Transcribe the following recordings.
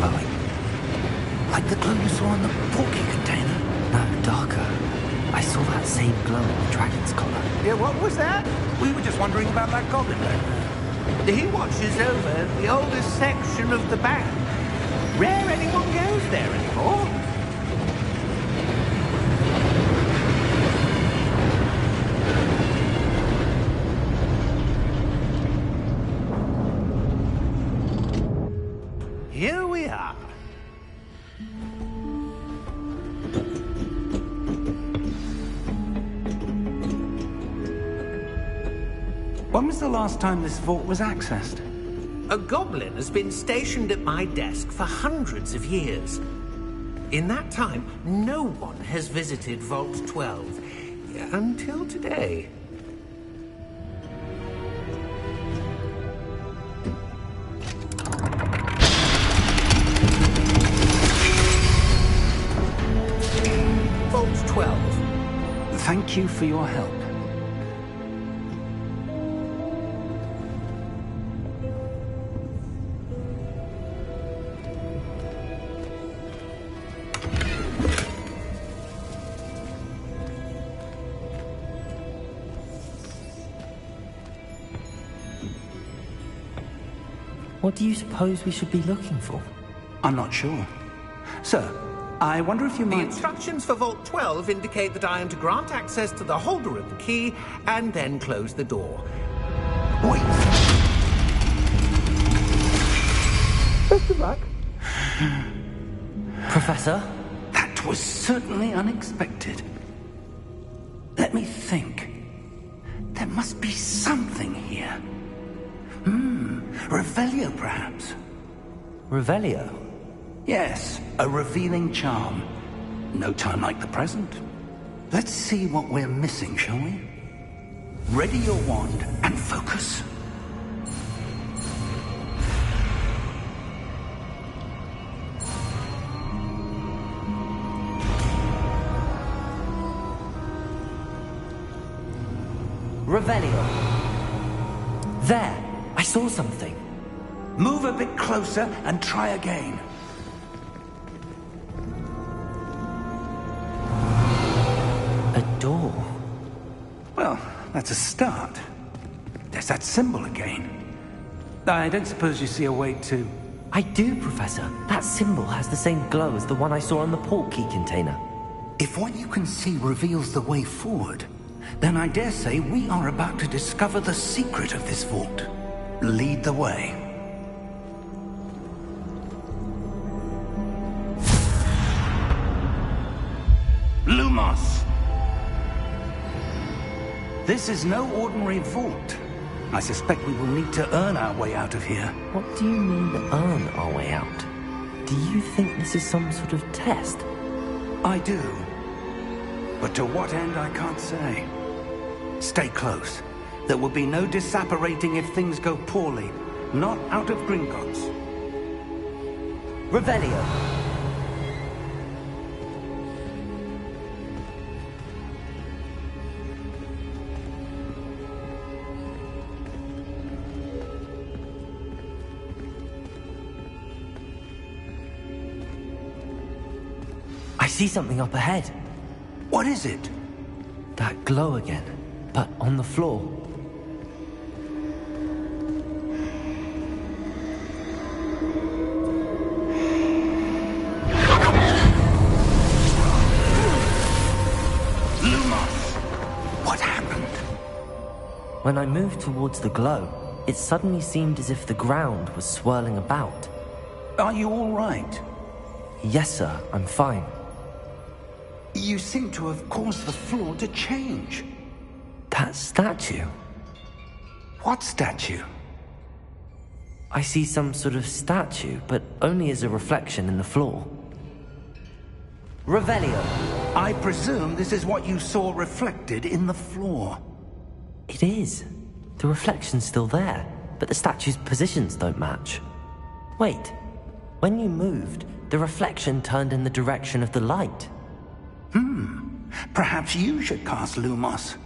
glowing. Like the glow you saw in the porky container. No, darker. I saw that same glow in the dragon's collar. Yeah, what was that? We were just wondering about that goblin back there. He watches over the oldest section of the bank. Rare anyone goes there anymore. Here we are. When was the last time this vault was accessed? A goblin has been stationed at my desk for hundreds of years. In that time, no one has visited Vault 12. Until today. Vault 12. Thank you for your help. What do you suppose we should be looking for? I'm not sure. Sir, I wonder if you The might... instructions for Vault 12 indicate that I am to grant access to the holder of the key and then close the door. Wait! Best of luck. Professor? That was certainly unexpected. Let me think. There must be something here. Revelio, perhaps? Revelio? Yes, a revealing charm. No time like the present. Let's see what we're missing, shall we? Ready your wand and focus. Revelio. There! I saw something. Move a bit closer and try again. A door. Well, that's a start. There's that symbol again. I don't suppose you see a way to... I do, Professor. That symbol has the same glow as the one I saw on the port key container. If what you can see reveals the way forward, then I dare say we are about to discover the secret of this vault. Lead the way. Lumos! This is no ordinary vault. I suspect we will need to earn our way out of here. What do you mean, earn our way out? Do you think this is some sort of test? I do. But to what end, I can't say. Stay close. There will be no disapparating if things go poorly. Not out of Gringotts. Revelio. I see something up ahead. What is it? That glow again, but on the floor. What happened? When I moved towards the glow, it suddenly seemed as if the ground was swirling about. Are you all right? Yes, sir, I'm fine. You seem to have caused the floor to change. That statue? What statue? I see some sort of statue, but only as a reflection in the floor. Revelio. I presume this is what you saw reflected in the floor. It is. The reflection's still there, but the statue's positions don't match. Wait. When you moved, the reflection turned in the direction of the light. Perhaps you should cast Lumos.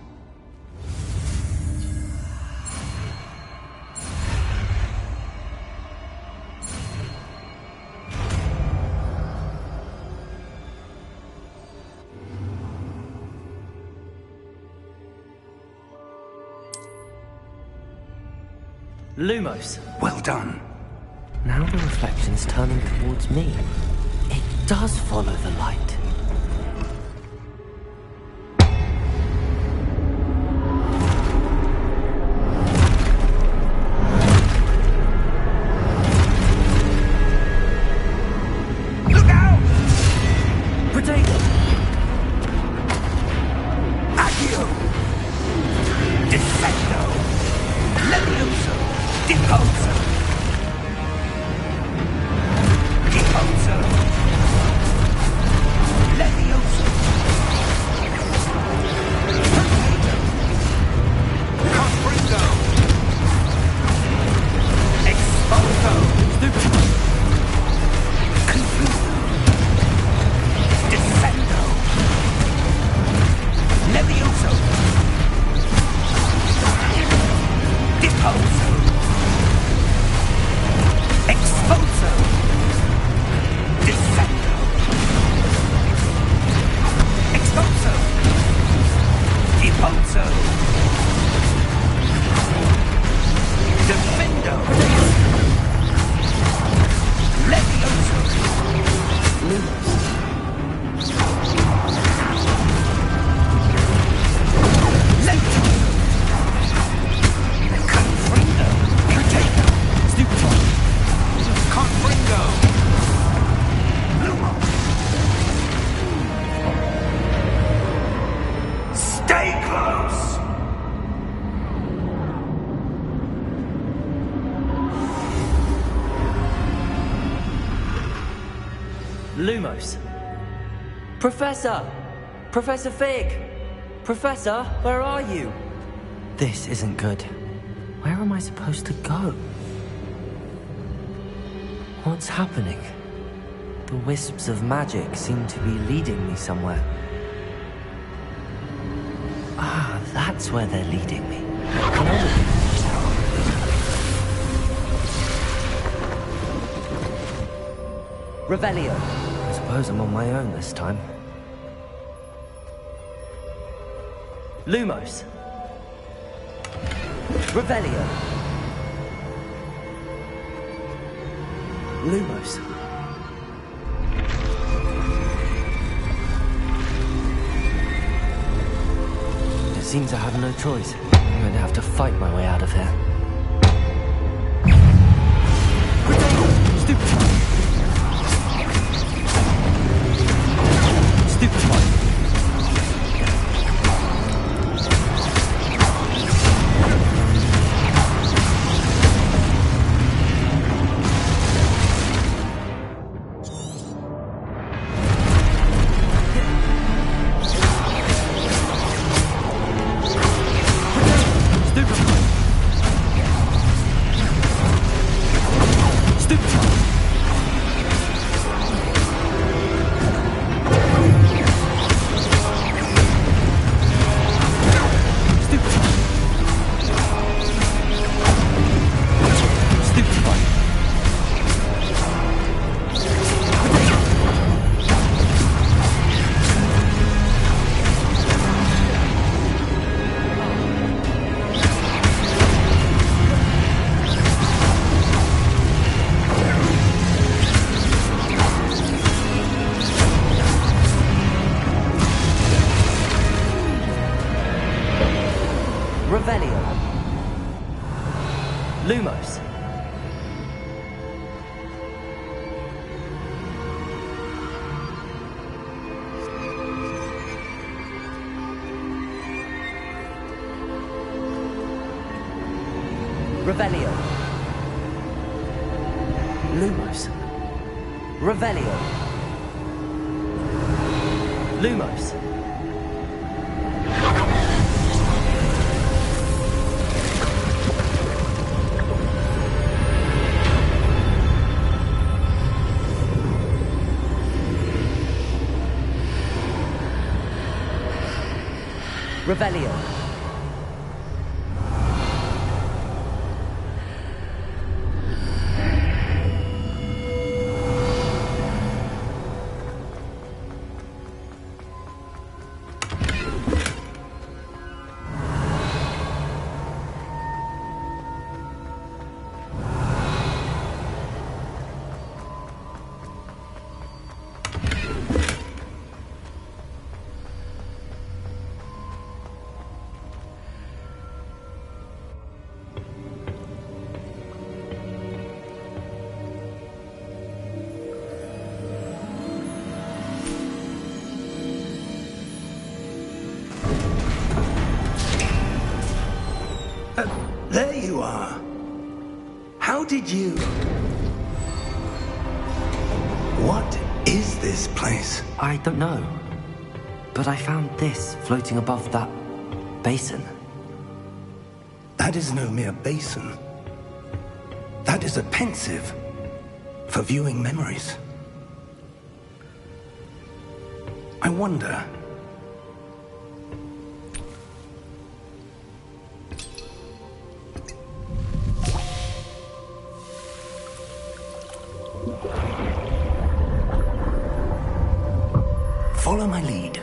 Lumos. Well done. Now the reflection's turning towards me. It does follow the light. Look out! Potato! Accio! Descendo! Levioso! Deposo! Deposo! Levioso! Potato! Confringo! Exposo! Confuso! Descendo! Levioso! Deposo! Exposo! Descendo! Exposo! Deposo! Defendo! Levioso! Levioso! Confringo! Potato! Stupefy! Confringo! Lumo! Stay close! Lumos. Professor! Professor Fig! Professor, where are you? This isn't good. Where am I supposed to go? What's happening? The wisps of magic seem to be leading me somewhere. Ah, that's where they're leading me. Revelio. I suppose I'm on my own this time. Lumos. Revelio. Lumos. It seems I have no choice. I'm going to have to fight my way out of here. Stupid. Stupid. Revelio. Lumos. Revelio. Lumos. Revelio. Lumos. Revelio. There you are. How did you... What is this place? I don't know. But I found this floating above that basin. That is no mere basin. That is a pensive for viewing memories. I wonder... Follow my lead.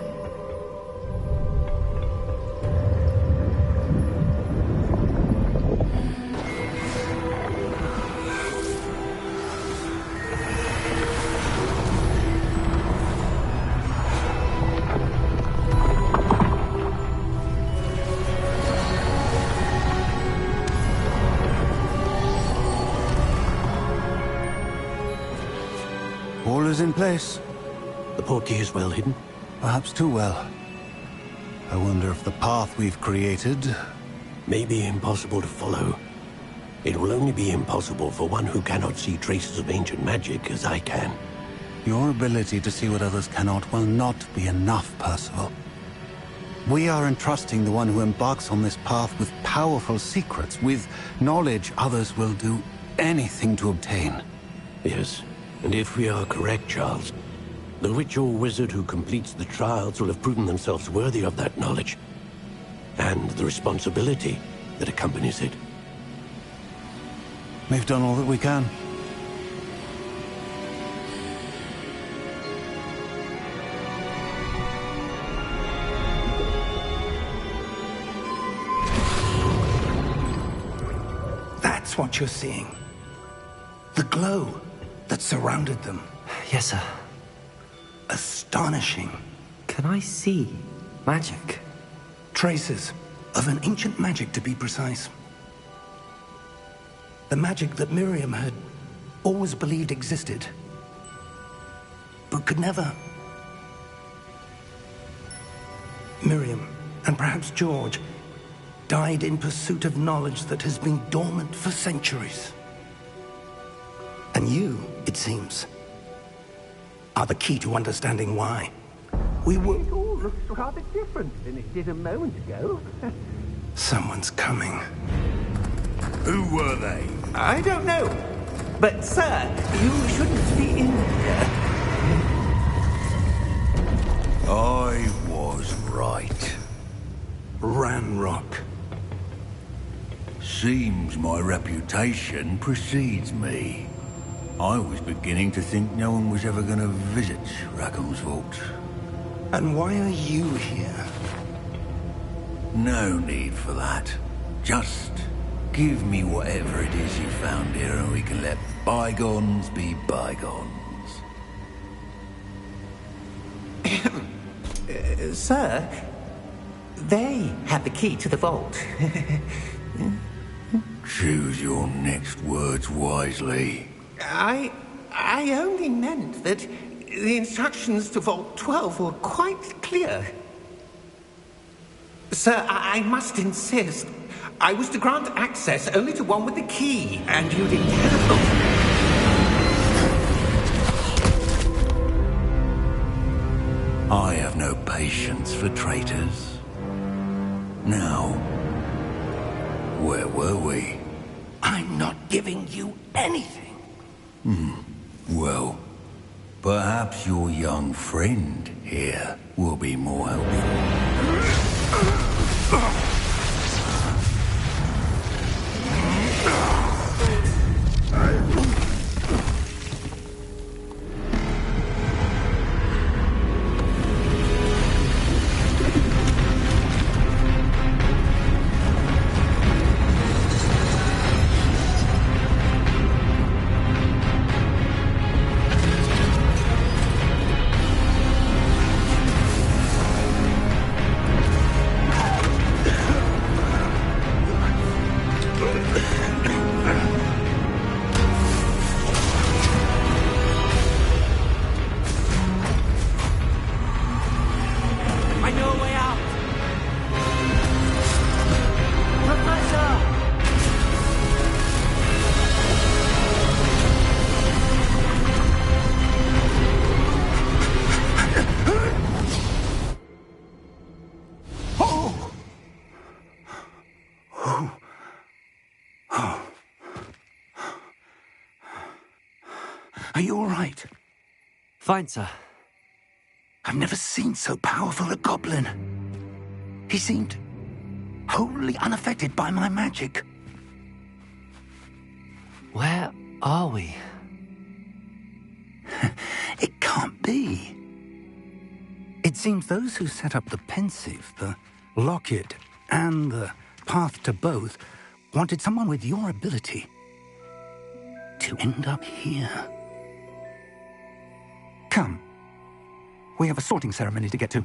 All is in place. The portkey is well hidden. Perhaps too well. I wonder if the path we've created... May be impossible to follow. It will only be impossible for one who cannot see traces of ancient magic as I can. Your ability to see what others cannot will not be enough, Percival. We are entrusting the one who embarks on this path with powerful secrets, with knowledge others will do anything to obtain. Yes, and if we are correct, Charles, the witch or wizard who completes the trials will have proven themselves worthy of that knowledge, and the responsibility that accompanies it. We've done all that we can. That's what you're seeing. The glow that surrounded them. Yes, sir. Astonishing. Can I see magic? Traces of an ancient magic, to be precise. The magic that Miriam had always believed existed, but could never. Miriam, and perhaps George, died in pursuit of knowledge that has been dormant for centuries. And you, it seems, are the key to understanding why. We were... It all looks rather different than it did a moment ago. Someone's coming. Who were they? I don't know. But, sir, you shouldn't be in here. I was right. Ranrock. Seems my reputation precedes me. I was beginning to think no one was ever going to visit Rackham's vault. And why are you here? No need for that. Just give me whatever it is you found here and we can let bygones be bygones. Sir, they have the key to the vault. Choose your next words wisely. I only meant that the instructions to Vault 12 were quite clear. Sir, I must insist. I was to grant access only to one with the key, and you didn't have. I have no patience for traitors. Now, where were we? I'm not giving you anything. Well, perhaps your young friend here will be more helpful. Are you all right? Fine, sir. I've never seen so powerful a goblin. He seemed wholly unaffected by my magic. Where are we? It can't be. It seems those who set up the pensive, the locket, and the path to both wanted someone with your ability to end up here. Come. We have a sorting ceremony to get to.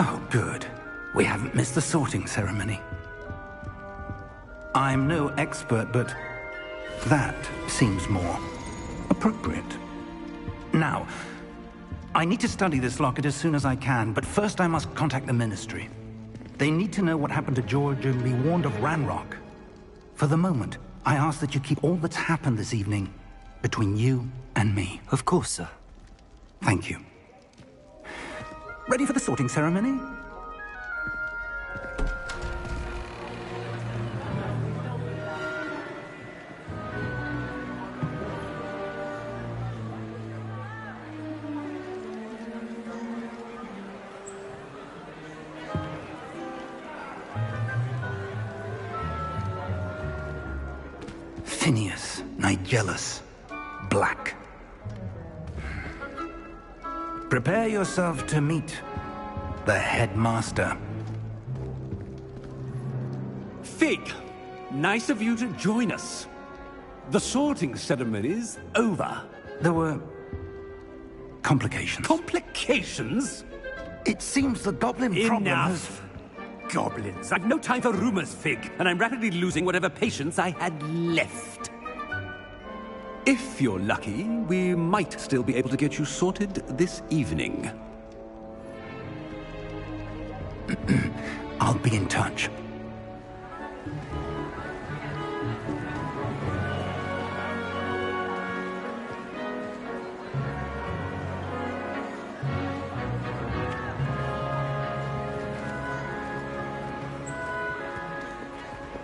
Oh, good. We haven't missed the sorting ceremony. I'm no expert, but that seems more appropriate. Now, I need to study this locket as soon as I can, but first I must contact the Ministry. They need to know what happened to George and be warned of Ranrock. For the moment, I ask that you keep all that's happened this evening between you and me. Of course, sir. Thank you. Ready for the sorting ceremony? Phineas, Nigellus, Black. Prepare yourself to meet the headmaster. Fig, nice of you to join us. The sorting ceremony's over. There were complications. Complications? It seems the goblin problem has... Enough! Goblins. I've no time for rumors, Fig, and I'm rapidly losing whatever patience I had left. If you're lucky, we might still be able to get you sorted this evening. I'll be in touch.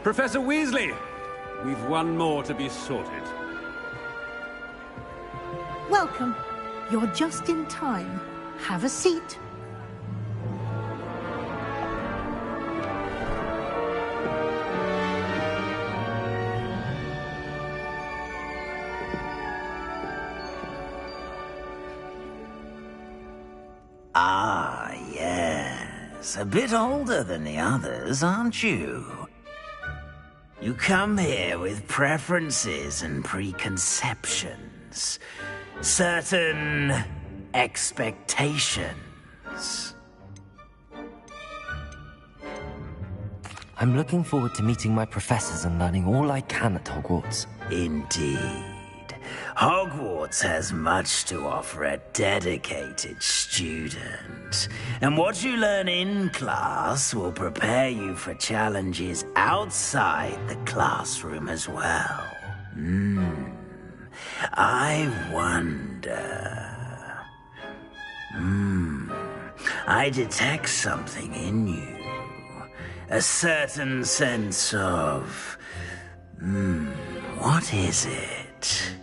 Professor Weasley, we've one more to be sorted. Welcome. You're just in time. Have a seat. Ah, yes. A bit older than the others, aren't you? You come here with preferences and preconceptions. Certain expectations. I'm looking forward to meeting my professors and learning all I can at Hogwarts. Indeed. Hogwarts has much to offer a dedicated student. And what you learn in class will prepare you for challenges outside the classroom as well. I wonder... I detect something in you. A certain sense of... what is it?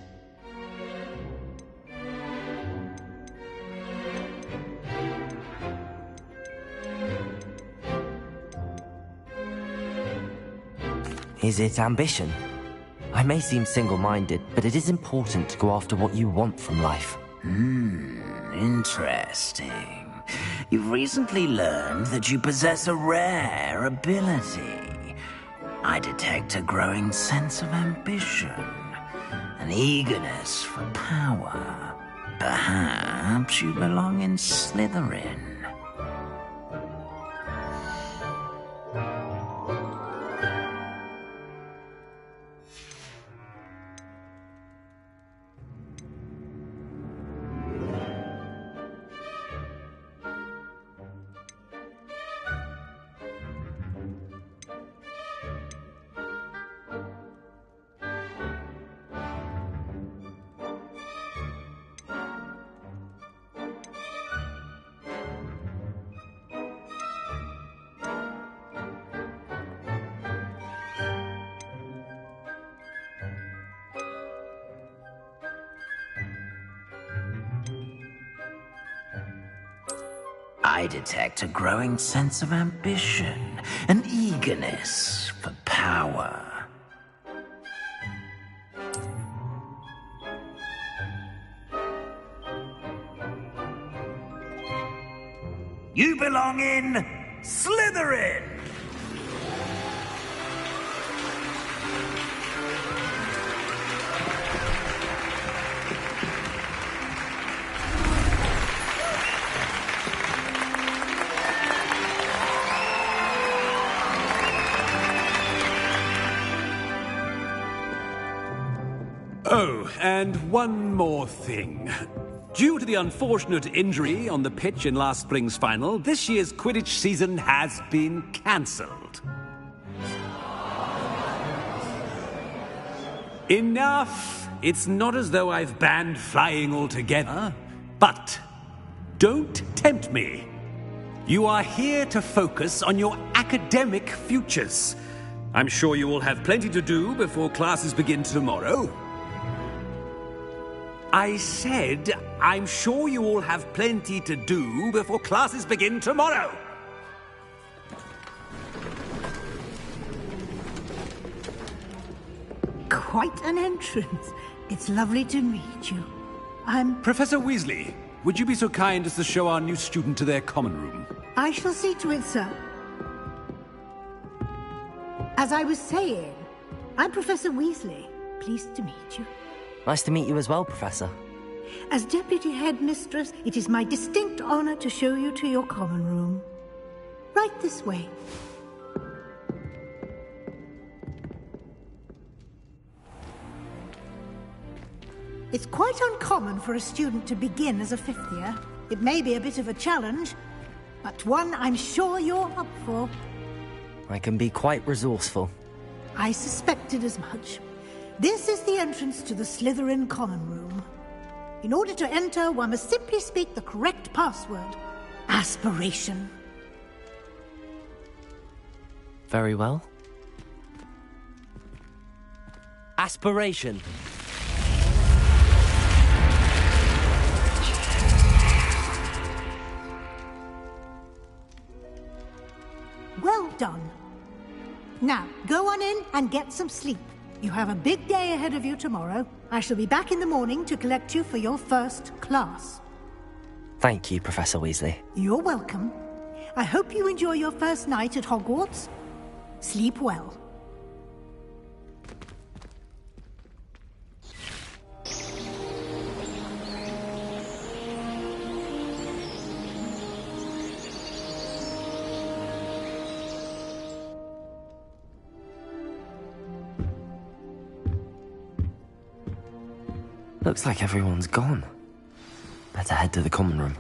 Is it ambition? I may seem single-minded, but it is important to go after what you want from life. Interesting. You've recently learned that you possess a rare ability. I detect a growing sense of ambition, an eagerness for power. Perhaps you belong in Slytherin. I detect a growing sense of ambition, an eagerness for power. You belong in Slytherin! Oh, and one more thing. Due to the unfortunate injury on the pitch in last spring's final, this year's Quidditch season has been cancelled. Enough! It's not as though I've banned flying altogether, but don't tempt me. You are here to focus on your academic futures. I'm sure you will have plenty to do before classes begin tomorrow. I said, I'm sure you all have plenty to do before classes begin tomorrow. Quite an entrance. It's lovely to meet you. Professor Weasley, would you be so kind as to show our new student to their common room? I shall see to it, sir. As I was saying, I'm Professor Weasley. Pleased to meet you. Nice to meet you as well, Professor. As Deputy Headmistress, it is my distinct honor to show you to your common room. Right this way. It's quite uncommon for a student to begin as a fifth year. It may be a bit of a challenge, but one I'm sure you're up for. I can be quite resourceful. I suspected as much. This is the entrance to the Slytherin common room. In order to enter, one must simply speak the correct password. Aspiration. Very well. Aspiration. Well done. Now, go on in and get some sleep. You have a big day ahead of you tomorrow. I shall be back in the morning to collect you for your first class. Thank you, Professor Weasley. You're welcome. I hope you enjoy your first night at Hogwarts. Sleep well. Looks like everyone's gone. Better head to the common room.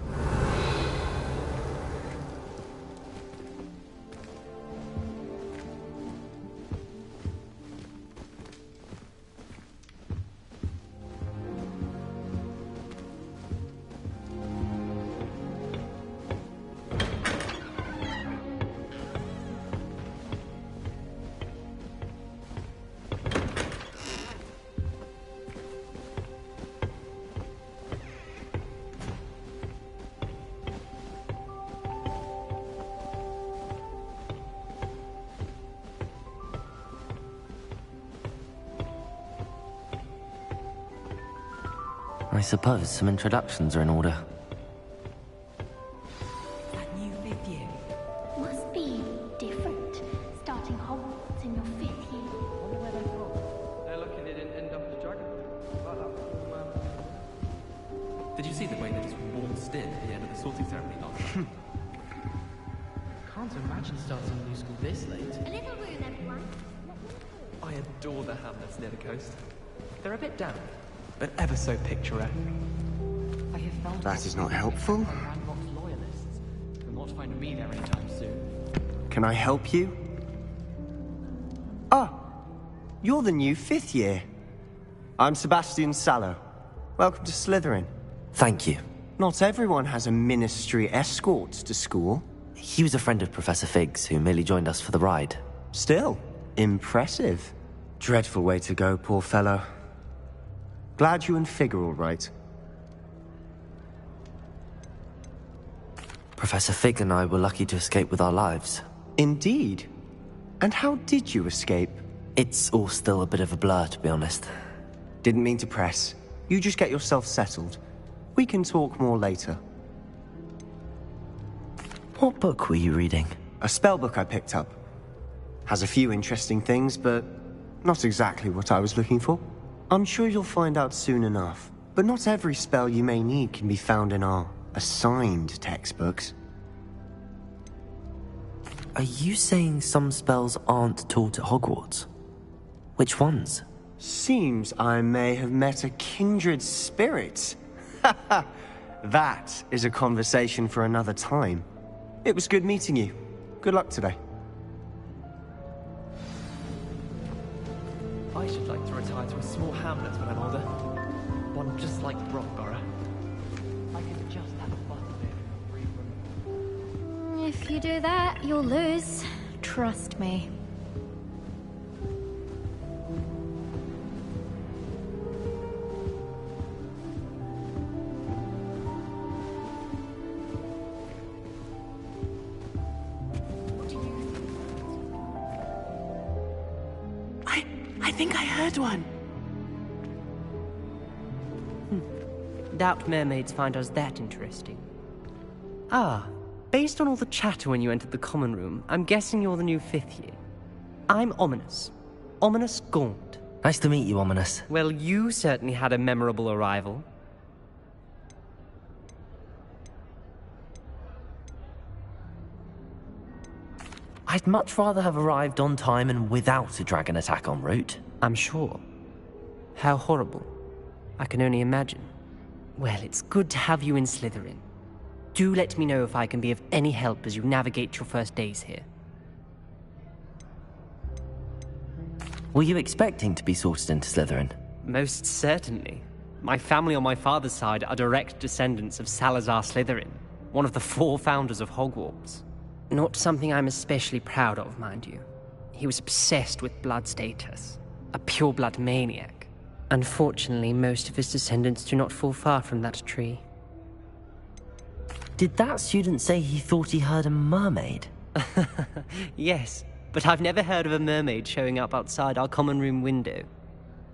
I suppose some introductions are in order. That new 5th year. Must be different. Starting Hogwarts in your 5th year. Wonder where they're from. They're lucky they didn't end up at the dragon. Did you see the way they just waltzed in at the end of the sorting ceremony last night? Can't imagine starting a new school this late. A little room, everyone. I adore the hamlets near the coast. They're a bit damp, but ever so picturesque. I have found That is not helpful. landlocked loyalists. You'll not find me there anytime soon. Can I help you? Ah, you're the new 5th year. I'm Sebastian Sallow. Welcome to Slytherin. Thank you. Not everyone has a ministry escort to school. He was a friend of Professor Fig's who merely joined us for the ride. Still, impressive. Dreadful way to go, poor fellow. Glad you and Fig are all right. Professor Fig and I were lucky to escape with our lives. Indeed. And how did you escape? It's all still a bit of a blur, to be honest. Didn't mean to press. You just get yourself settled. We can talk more later. What book were you reading? A spellbook I picked up. Has a few interesting things, but not exactly what I was looking for. I'm sure you'll find out soon enough. But not every spell you may need can be found in our assigned textbooks. Are you saying some spells aren't taught at Hogwarts? Which ones? Seems I may have met a kindred spirit. That is a conversation for another time. It was good meeting you. Good luck today. I should like to retire to a small hamlet when I'm older. One just like Brockborough. I can just have a butler there in a free room. If you do that, you'll lose. Trust me. I think I heard one. Doubt mermaids find us that interesting. Ah, based on all the chatter when you entered the common room, I'm guessing you're the new 5th year. I'm Ominous. Ominous Gaunt. Nice to meet you, Ominous. Well, you certainly had a memorable arrival. I'd much rather have arrived on time and without a dragon attack en route. I'm sure. How horrible. I can only imagine. Well, it's good to have you in Slytherin. Do let me know if I can be of any help as you navigate your first days here. Were you expecting to be sorted into Slytherin? Most certainly. My family on my father's side are direct descendants of Salazar Slytherin, one of the 4 founders of Hogwarts. Not something I'm especially proud of, mind you. He was obsessed with blood status, a pure-blood maniac. Unfortunately, most of his descendants do not fall far from that tree. Did that student say he thought he heard a mermaid? Yes, but I've never heard of a mermaid showing up outside our common room window.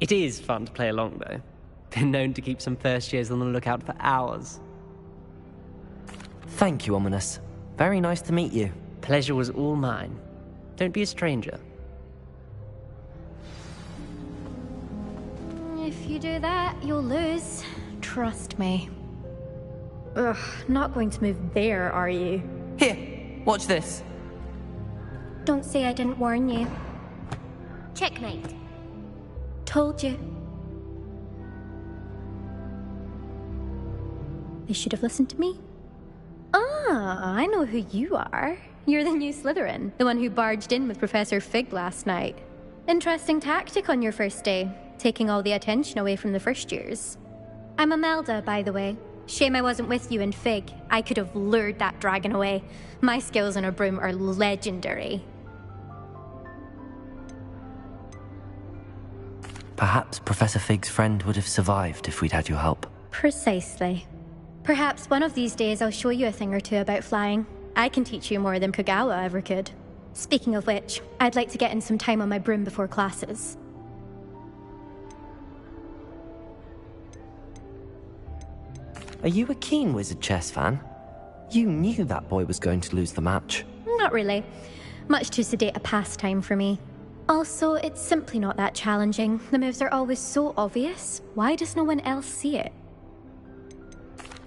It is fun to play along, though. Been known to keep some first years on the lookout for hours. Thank you, Ominous. Very nice to meet you. Pleasure was all mine. Don't be a stranger. If you do that, you'll lose. Trust me. Ugh, not going to move there, are you? Here, watch this. Don't say I didn't warn you. Checkmate. Told you. They should have listened to me. Ah, I know who you are. You're the new Slytherin, the one who barged in with Professor Fig last night. Interesting tactic on your first day, taking all the attention away from the first years. I'm Imelda, by the way. Shame I wasn't with you in Fig. I could have lured that dragon away. My skills on a broom are legendary. Perhaps Professor Fig's friend would have survived if we'd had your help. Precisely. Perhaps one of these days I'll show you a thing or two about flying. I can teach you more than Kogawa ever could. Speaking of which, I'd like to get in some time on my broom before classes. Are you a keen Wizard chess fan? You knew that boy was going to lose the match. Not really. Much too sedate a pastime for me. Also, it's simply not that challenging. The moves are always so obvious. Why does no one else see it?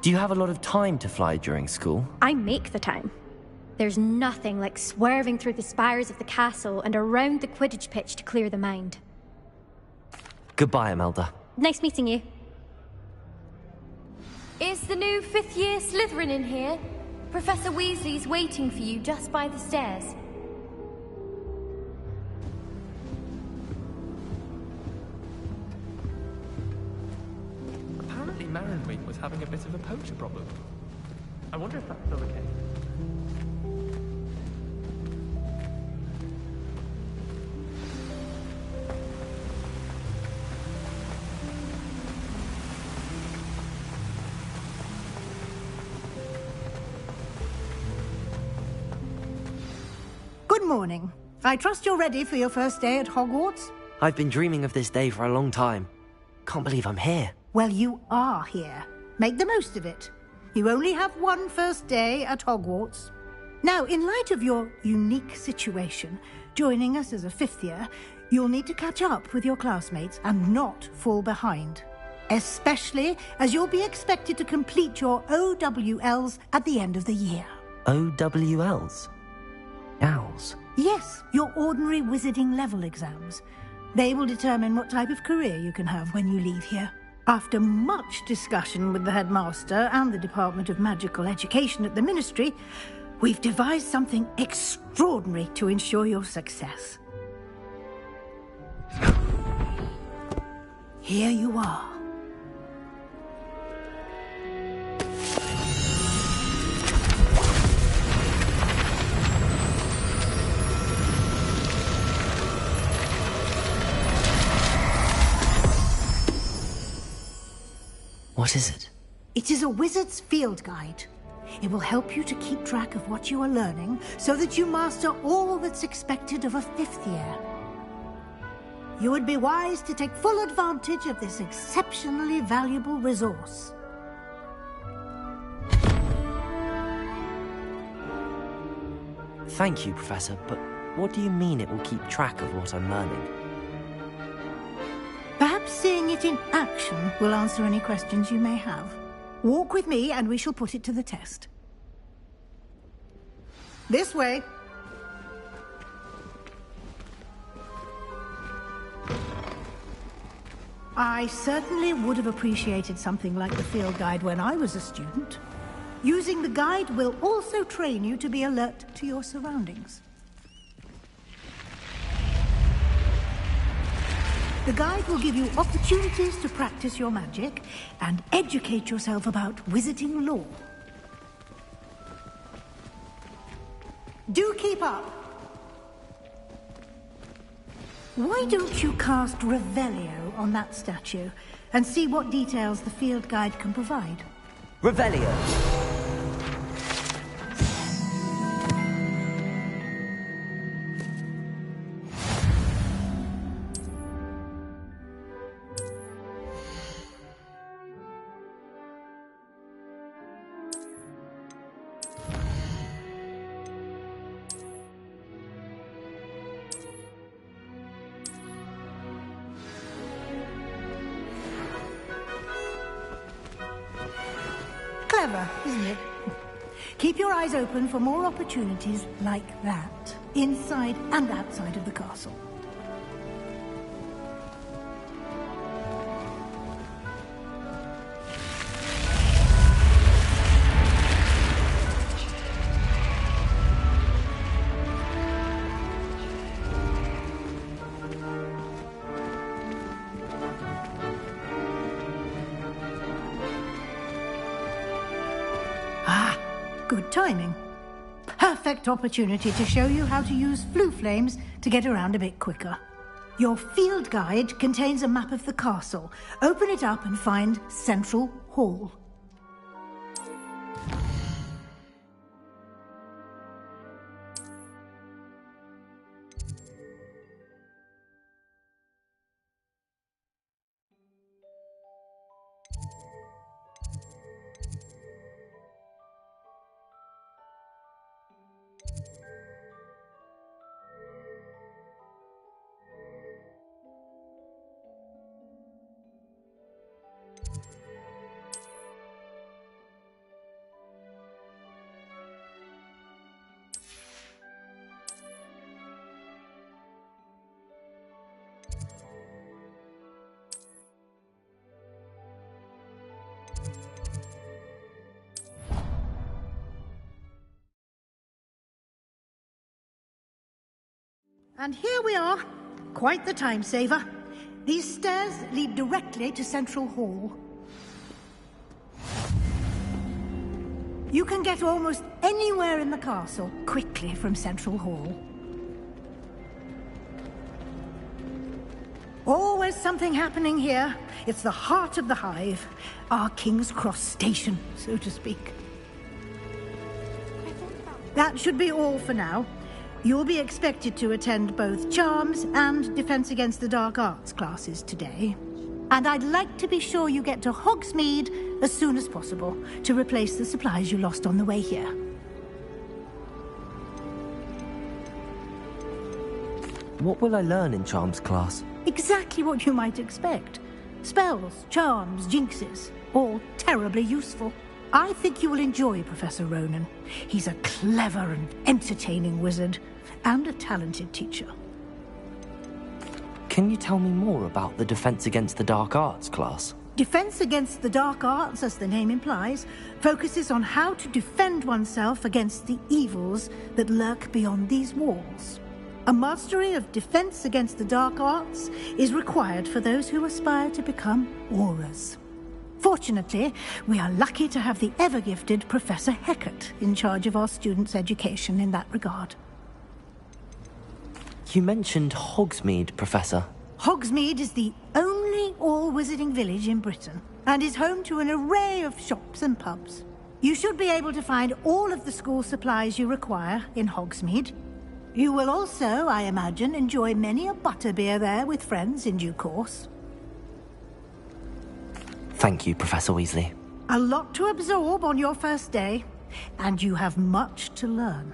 Do you have a lot of time to fly during school? I make the time. There's nothing like swerving through the spires of the castle and around the Quidditch pitch to clear the mind. Goodbye, Imelda. Nice meeting you. Is the new fifth-year Slytherin in here? Professor Weasley's waiting for you just by the stairs. Apparently Marinwing was having a bit of a poacher problem. I wonder if that's still the case. Good morning. I trust you're ready for your first day at Hogwarts? I've been dreaming of this day for a long time. Can't believe I'm here. Well, you are here. Make the most of it. You only have one first day at Hogwarts. Now, in light of your unique situation, joining us as a fifth year, you'll need to catch up with your classmates and not fall behind. Especially as you'll be expected to complete your OWLs at the end of the year. OWLs? Owls? Yes, your ordinary wizarding level exams. They will determine what type of career you can have when you leave here. After much discussion with the headmaster and the Department of Magical Education at the Ministry, we've devised something extraordinary to ensure your success. Here you are. What is it? It is a wizard's field guide. It will help you to keep track of what you are learning so that you master all that's expected of a fifth year. You would be wise to take full advantage of this exceptionally valuable resource. Thank you, Professor, but what do you mean it will keep track of what I'm learning? Perhaps seeing it in action will answer any questions you may have. Walk with me and we shall put it to the test. This way. I certainly would have appreciated something like the field guide when I was a student. Using the guide will also train you to be alert to your surroundings. The guide will give you opportunities to practice your magic and educate yourself about wizarding lore. Do keep up. Why don't you cast Revelio on that statue and see what details the field guide can provide? Revelio! Clever, isn't it? Keep your eyes open for more opportunities like that, inside and outside of the castle. Good timing. Perfect opportunity to show you how to use flue flames to get around a bit quicker. Your field guide contains a map of the castle. Open it up and find Central Hall. And here we are. Quite the time saver. These stairs lead directly to Central Hall. You can get almost anywhere in the castle quickly from Central Hall. Always something happening here. It's the heart of the hive. Our King's Cross station, so to speak. That should be all for now. You'll be expected to attend both Charms and Defense Against the Dark Arts classes today. And I'd like to be sure you get to Hogsmeade as soon as possible to replace the supplies you lost on the way here. What will I learn in Charms class? Exactly what you might expect. Spells, charms, jinxes, all terribly useful. I think you will enjoy Professor Ronan. He's a clever and entertaining wizard, and a talented teacher. Can you tell me more about the Defense Against the Dark Arts class? Defense Against the Dark Arts, as the name implies, focuses on how to defend oneself against the evils that lurk beyond these walls. A mastery of Defense Against the Dark Arts is required for those who aspire to become Aurors. Fortunately, we are lucky to have the ever-gifted Professor Hecat in charge of our students' education in that regard. You mentioned Hogsmeade, Professor. Hogsmeade is the only all-wizarding village in Britain, and is home to an array of shops and pubs. You should be able to find all of the school supplies you require in Hogsmeade. You will also, I imagine, enjoy many a butterbeer there with friends in due course. Thank you, Professor Weasley. A lot to absorb on your first day, and you have much to learn.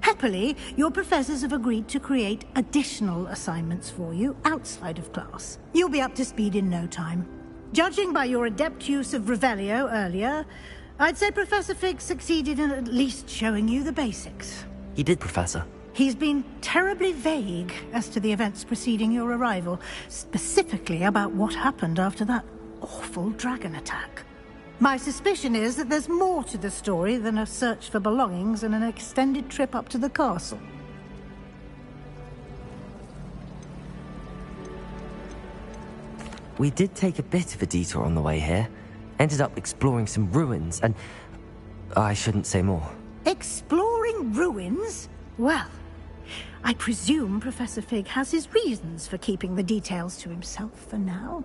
Happily, your professors have agreed to create additional assignments for you outside of class. You'll be up to speed in no time. Judging by your adept use of Revelio earlier, I'd say Professor Fig succeeded in at least showing you the basics. He did, Professor. He's been terribly vague as to the events preceding your arrival, specifically about what happened after that awful dragon attack. My suspicion is that there's more to the story than a search for belongings and an extended trip up to the castle. We did take a bit of a detour on the way here. Ended up exploring some ruins and... I shouldn't say more. Exploring ruins? Well, I presume Professor Fig has his reasons for keeping the details to himself for now.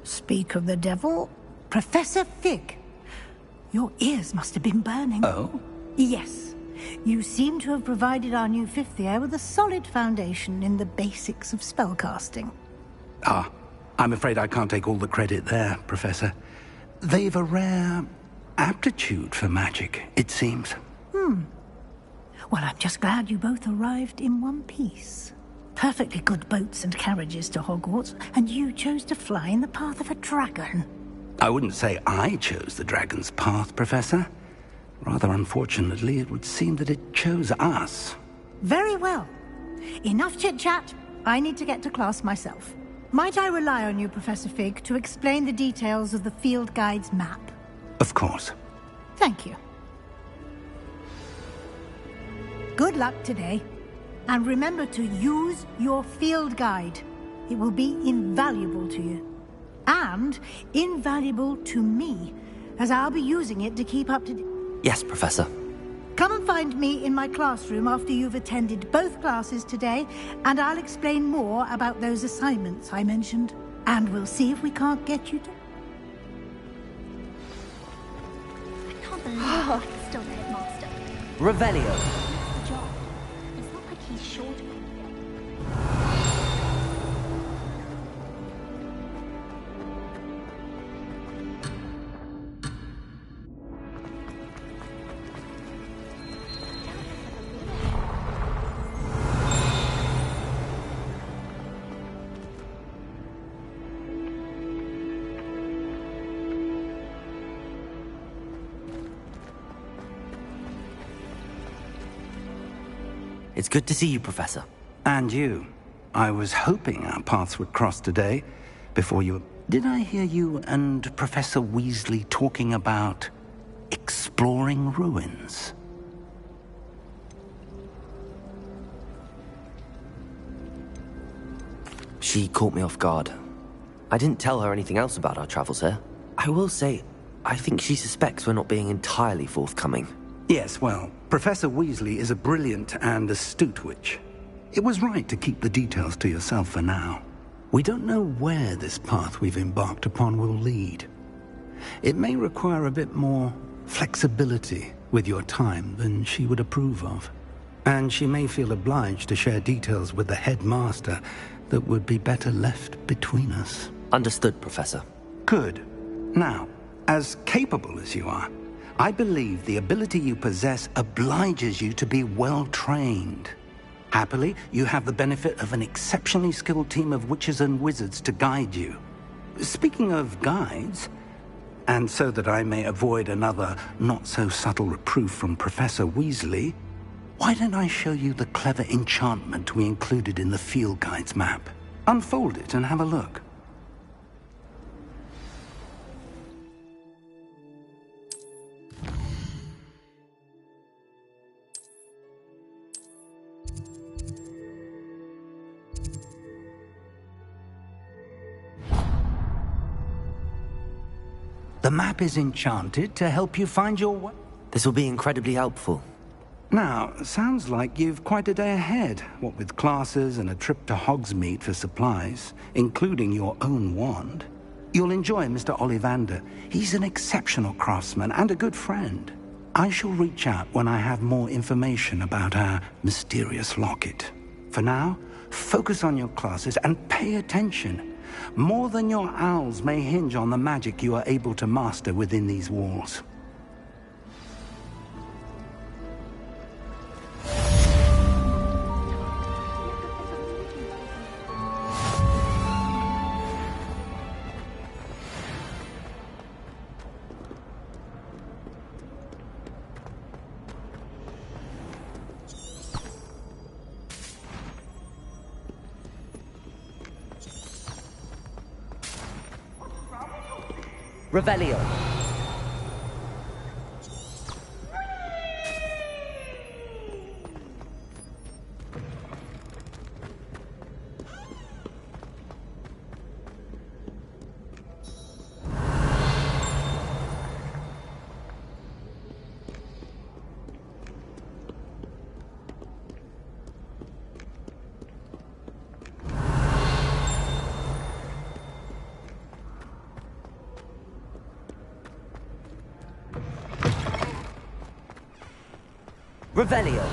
Speak of the devil, Professor Fig. Your ears must have been burning. Oh? Yes. You seem to have provided our new fifth year with a solid foundation in the basics of spellcasting. Ah, I'm afraid I can't take all the credit there, Professor. They've a rare aptitude for magic, it seems. Well, I'm just glad you both arrived in one piece. Perfectly good boats and carriages to Hogwarts, and you chose to fly in the path of a dragon. I wouldn't say I chose the dragon's path, Professor. Rather unfortunately, it would seem that it chose us. Very well. Enough chit-chat. I need to get to class myself. Might I rely on you, Professor Fig, to explain the details of the field guide's map? Of course. Thank you. Good luck today. And remember to use your field guide. It will be invaluable to you. And invaluable to me, as I'll be using it to keep up to... Yes, Professor. Come and find me in my classroom after you've attended both classes today, and I'll explain more about those assignments I mentioned. And we'll see if we can't get you to... I can't believe he's still the headmaster. Revelio. Job. It's not like he's sure to... It's good to see you, Professor. And you. I was hoping our paths would cross today, before you... Did I hear you and Professor Weasley talking about exploring ruins? She caught me off guard. I didn't tell her anything else about our travels here. I will say, I think she suspects we're not being entirely forthcoming. Yes, well, Professor Weasley is a brilliant and astute witch. It was right to keep the details to yourself for now. We don't know where this path we've embarked upon will lead. It may require a bit more flexibility with your time than she would approve of. And she may feel obliged to share details with the headmaster that would be better left between us. Understood, Professor. Good. Now, as capable as you are, I believe the ability you possess obliges you to be well-trained. Happily, you have the benefit of an exceptionally skilled team of witches and wizards to guide you. Speaking of guides, and so that I may avoid another not-so-subtle reproof from Professor Weasley, why don't I show you the clever enchantment we included in the field guide's map? Unfold it and have a look. The map is enchanted to help you find your way. This will be incredibly helpful. Now, sounds like you've quite a day ahead, what with classes and a trip to Hogsmeade for supplies, including your own wand. You'll enjoy Mr. Ollivander. He's an exceptional craftsman and a good friend. I shall reach out when I have more information about our mysterious locket. For now, focus on your classes and pay attention. More than your owls may hinge on the magic you are able to master within these walls. Revelio. Revelio.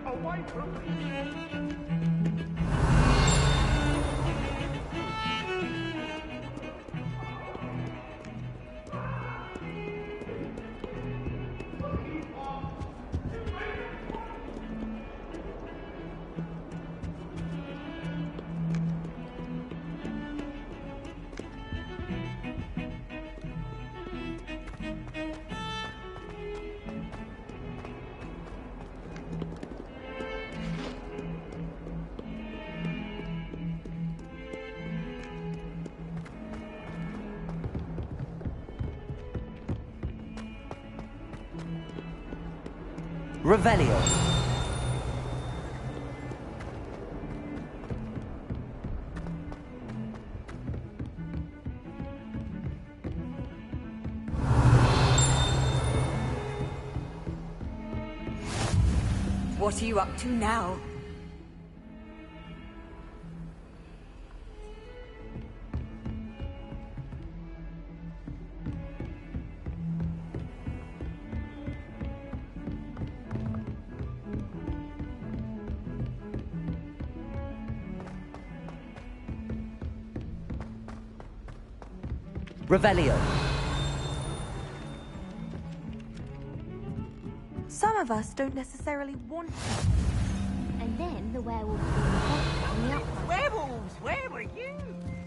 Away from me! Revelio. What are you up to now? Revelio. Some of us don't necessarily want to. And then the werewolf on the outside. Werewolves! Where were you?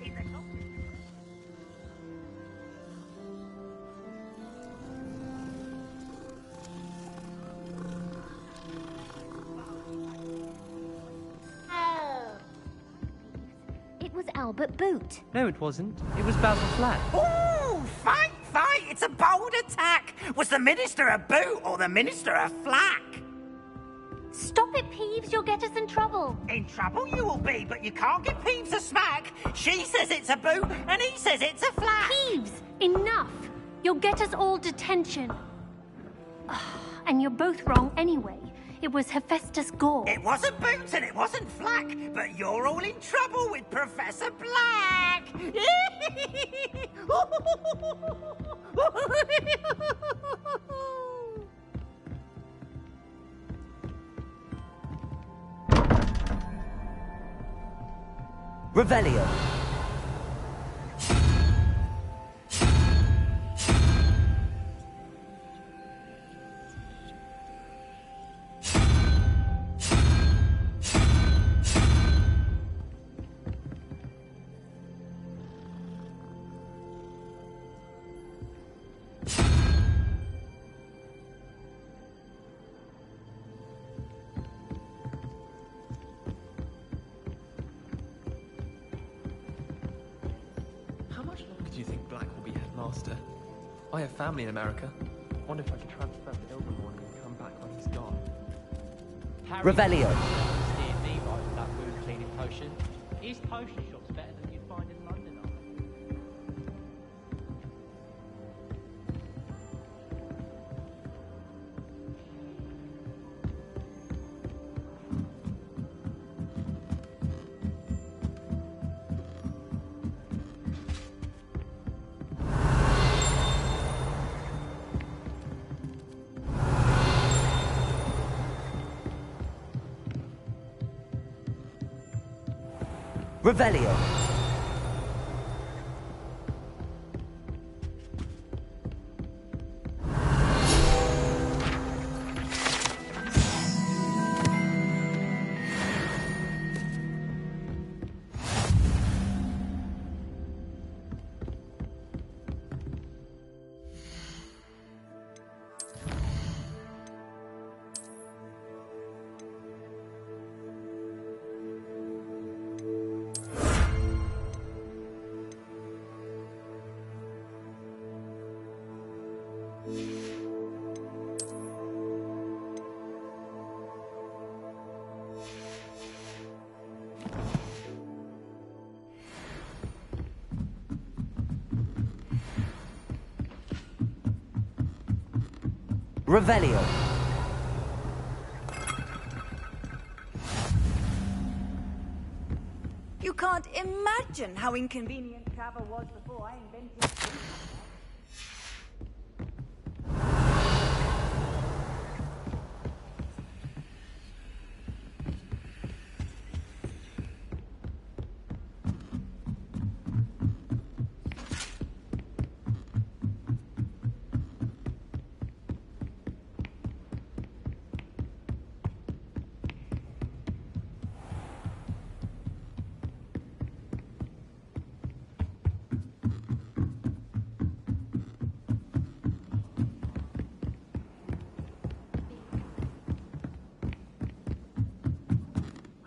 In the Albert Boot. No, it wasn't. It was Basil Flack. Ooh, fight! It's a bold attack! Was the Minister a boot or the Minister a flack? Stop it, Peeves. You'll get us in trouble. In trouble you will be, but you can't give Peeves a smack. She says it's a boot, and he says it's a flack. Peeves, enough. You'll get us all detention. And you're both wrong anyway. It was Hephaestus Gore. It wasn't boot and it wasn't flack, but you're all in trouble with Professor Black. Revelio. I have family in America. Wonder if I could transfer to Ilvermorny and come back when he's gone. Revelio. Steered me right with that wound cleaning potion. His potion shop's better than you'd find in London, aren't Revelio. Revelio. You can't imagine how inconvenient travel was before I invented it.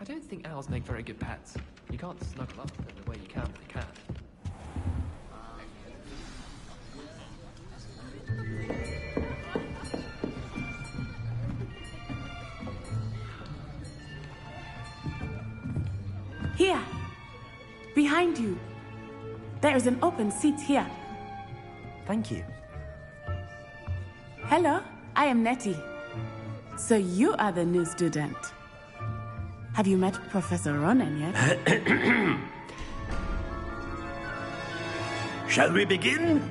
I don't think owls make very good pets. You can't snuggle up to them the way you can with a cat. Here! Behind you! There is an open seat here. Thank you. Hello, I am Nettie. So you are the new student. Have you met Professor Ronan yet? Shall we begin?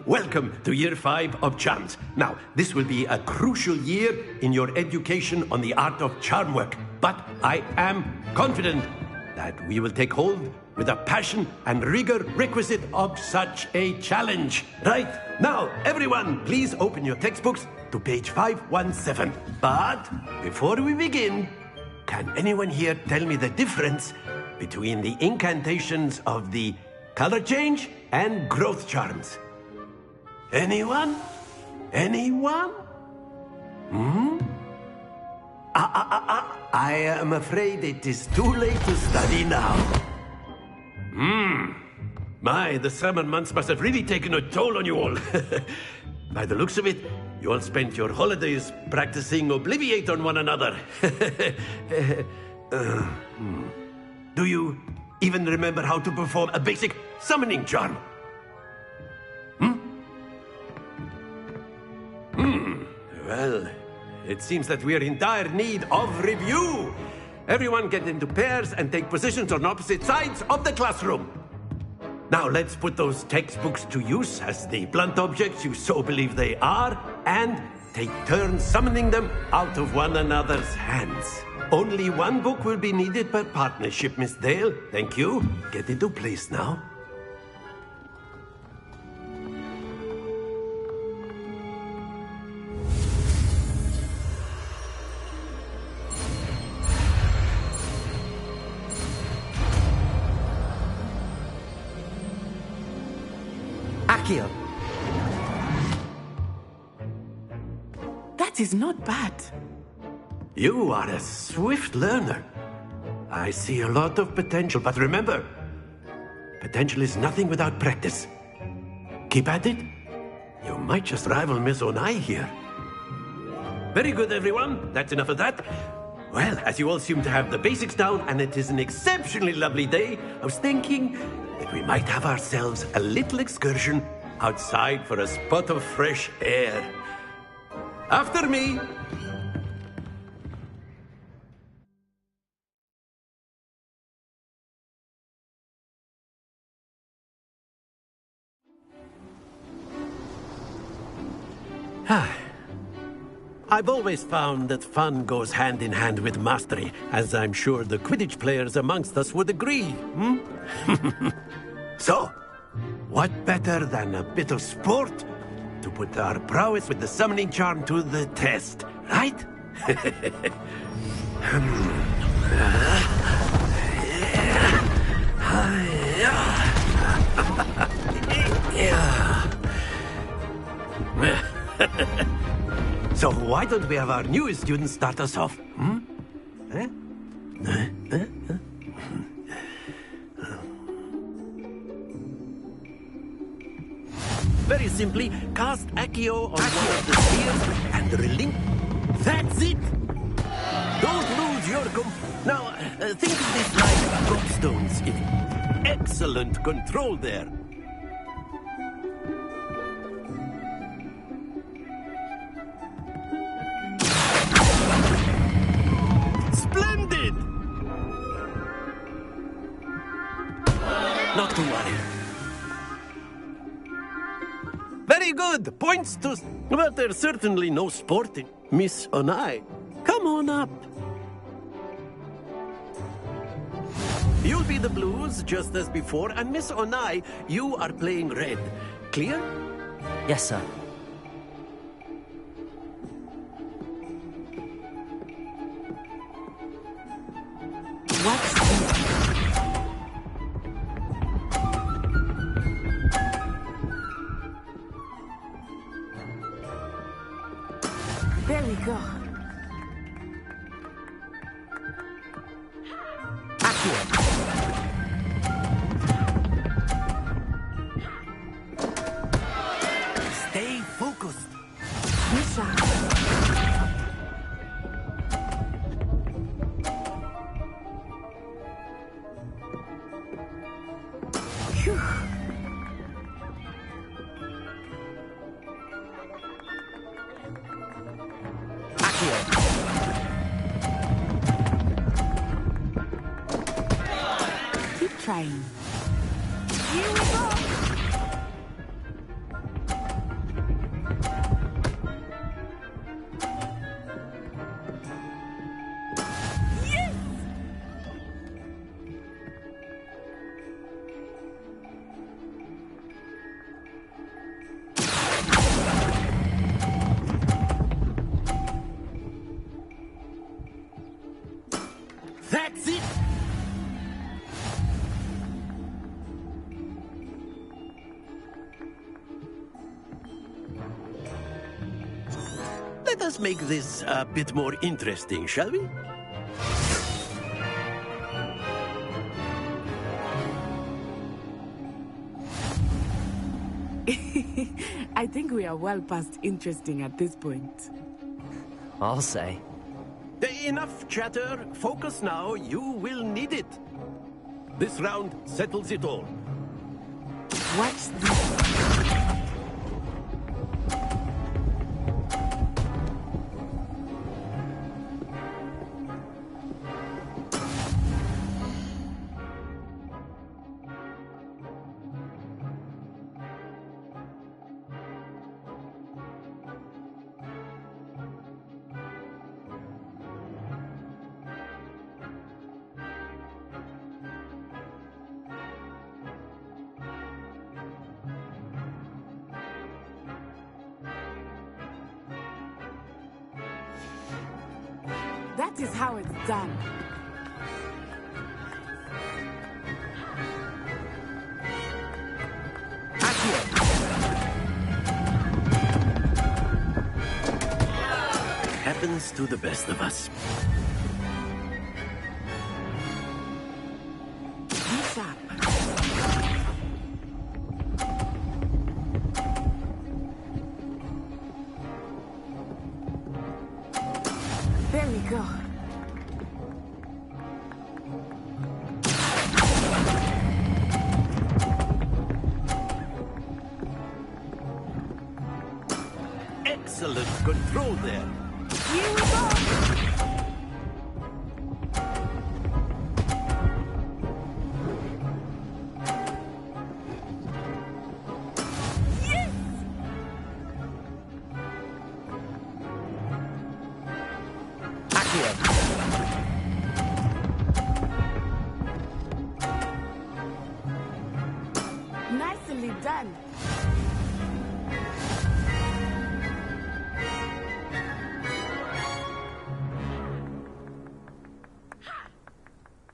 Welcome to Year 5 of Charms. Now, this will be a crucial year in your education on the art of charm work, but I am confident that we will take hold with the passion and rigor requisite of such a challenge. Right, now, everyone, please open your textbooks to page 517. But before we begin, can anyone here tell me the difference between the incantations of the color change and growth charms? Anyone? Anyone? I am afraid it is too late to study now. My, the summer months must have really taken a toll on you all. By the looks of it, you all spent your holidays practicing Obliviate on one another. Do you even remember how to perform a basic summoning charm? Well, it seems that we are in dire need of review. Everyone get into pairs and take positions on opposite sides of the classroom. Now let's put those textbooks to use as the blunt objects you so believe they are, and take turns summoning them out of one another's hands. Only one book will be needed per partnership, Miss Dale. Thank you. Get into place now. Accio. That is not bad. You are a swift learner. I see a lot of potential, but remember, potential is nothing without practice. Keep at it. You might just rival Miss Onai here. Very good, everyone. That's enough of that. Well, as you all seem to have the basics down, and it is an exceptionally lovely day, I was thinking that we might have ourselves a little excursion outside for a spot of fresh air. After me. I've always found that fun goes hand in hand with mastery, as I'm sure the Quidditch players amongst us would agree, So, what better than a bit of sport to put our prowess with the summoning charm to the test, right? So why don't we have our newest student start us off? Very simply, cast Accio on one of the spheres and relink. That's it! Don't lose your Now, think of this like gobstones. Excellent control there. Splendid! Not to worry. Very good. Points to... But there's certainly no sporting. Miss Onai, come on up. You'll be the blues, just as before, and Miss Onai, you are playing red. Clear? Yes, sir. There we go. Stay focused. Misha. Phew. Keep trying. Here we go. Yes! That's it! Let us make this a bit more interesting, shall we? I think we are well past interesting at this point. I'll say. Enough chatter. Focus now. You will need it. This round settles it all. Watch this. That is how it's done. Happens to the best of us. Be sharp. There we go. Excellent control there. Here we go. Yes! Nicely done.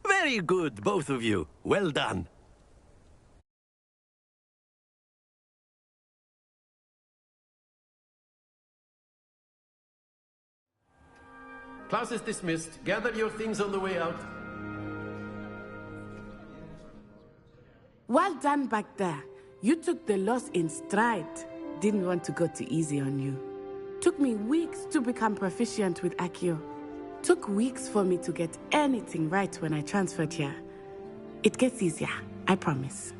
Very good, both of you. Well done. Class is dismissed. Gather your things on the way out. Well done back there. You took the loss in stride. Didn't want to go too easy on you. Took me weeks to become proficient with Accio. Took weeks for me to get anything right when I transferred here. It gets easier, I promise.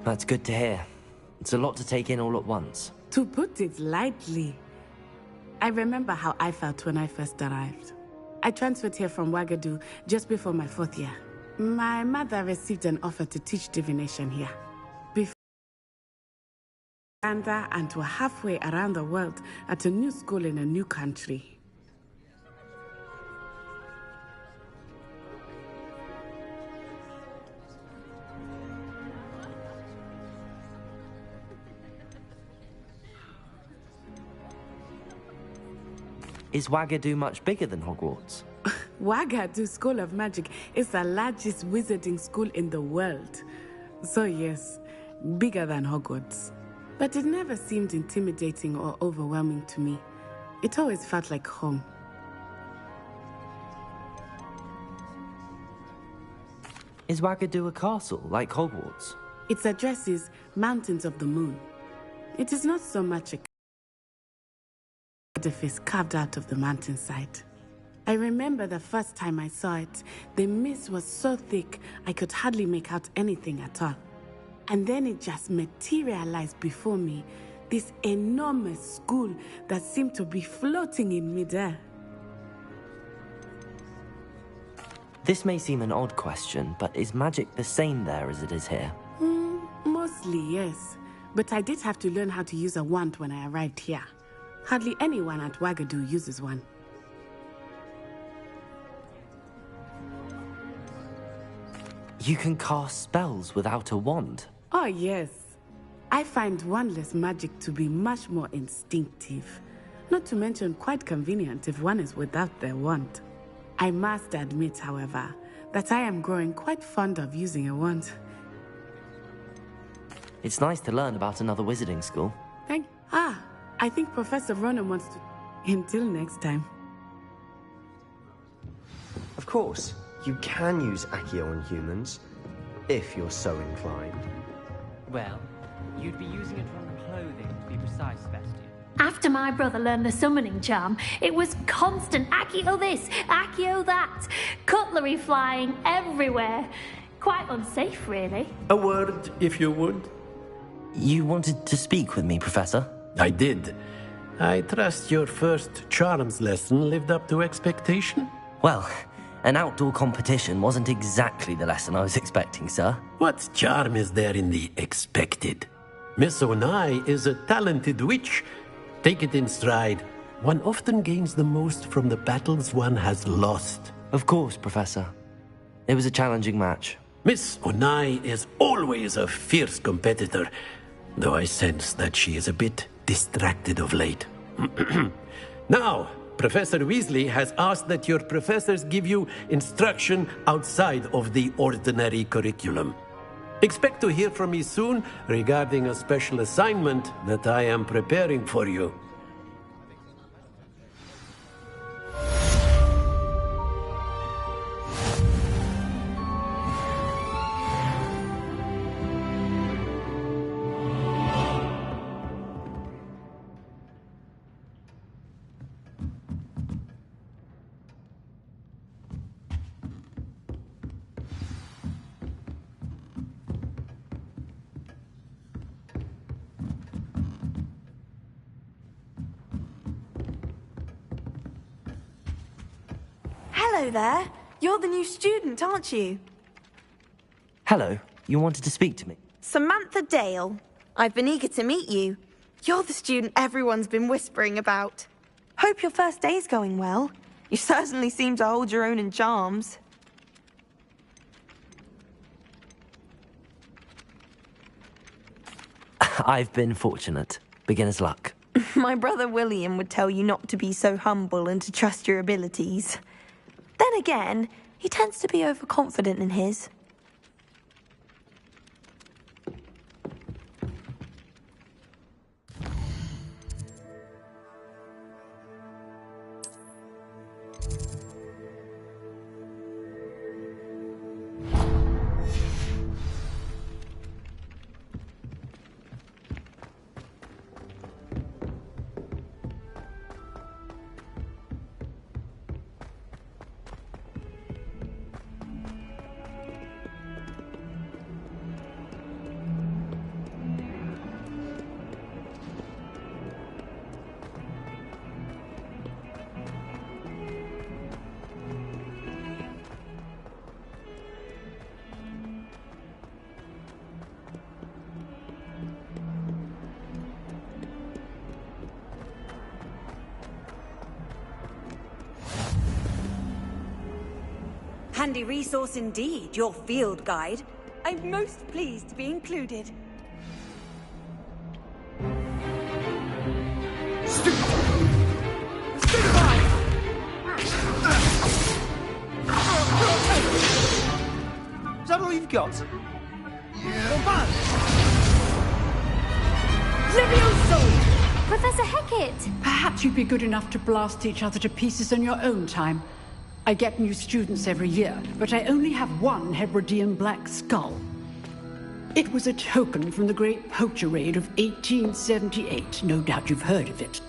That's good to hear. It's a lot to take in all at once. To put it lightly, I remember how I felt when I first arrived. I transferred here from Wagadu just before my 4th year. My mother received an offer to teach divination here. Before and were halfway around the world at a new school in a new country. Is Wagadu much bigger than Hogwarts? Wagadu School of Magic is the largest wizarding school in the world. So yes, bigger than Hogwarts. But it never seemed intimidating or overwhelming to me. It always felt like home. Is Wagadu a castle, like Hogwarts? Its address is Mountains of the Moon. It is not so much a edifice carved out of the mountainside. I remember the first time I saw it, the mist was so thick I could hardly make out anything at all. And then it just materialized before me, this enormous school that seemed to be floating in midair. This may seem an odd question, but is magic the same there as it is here? Mostly, yes. But I did have to learn how to use a wand when I arrived here. Hardly anyone at Wagadu uses one. You can cast spells without a wand? Oh, yes. I find wandless magic to be much more instinctive. Not to mention quite convenient if one is without their wand. I must admit, however, that I am growing quite fond of using a wand. It's nice to learn about another wizarding school. I think Professor Ronan wants to... Until next time. Of course, you can use Accio on humans, if you're so inclined. Well, you'd be using it on clothing, to be precise, Sebastian. After my brother learned the summoning charm, it was constant Accio this, Accio that, cutlery flying everywhere. Quite unsafe, really. A word, if you would. You wanted to speak with me, Professor? I did. I trust your first charms lesson lived up to expectation? Well, an outdoor competition wasn't exactly the lesson I was expecting, sir. What charm is there in the expected? Miss Onai is a talented witch. Take it in stride. One often gains the most from the battles one has lost. Of course, Professor. It was a challenging match. Miss Onai is always a fierce competitor, though I sense that she is a bit distracted of late. Now, Professor Weasley has asked that your professors give you instruction outside of the ordinary curriculum. Expect to hear from me soon regarding a special assignment that I am preparing for you. Hello there. You're the new student, aren't you? Hello. You wanted to speak to me? Samantha Dale. I've been eager to meet you. You're the student everyone's been whispering about. Hope your first day's going well. You certainly seem to hold your own in charms. I've been fortunate. Beginner's luck. My brother William would tell you not to be so humble and to trust your abilities. Then again, he tends to be overconfident in his. Handy resource indeed, your field guide. I'm most pleased to be included. Is that all you've got? Levioso! Professor Hecat! Perhaps you'd be good enough to blast each other to pieces in your own time. I get new students every year, but I only have one Hebridean black skull. It was a token from the Great Poacher Raid of 1878. No doubt you've heard of it.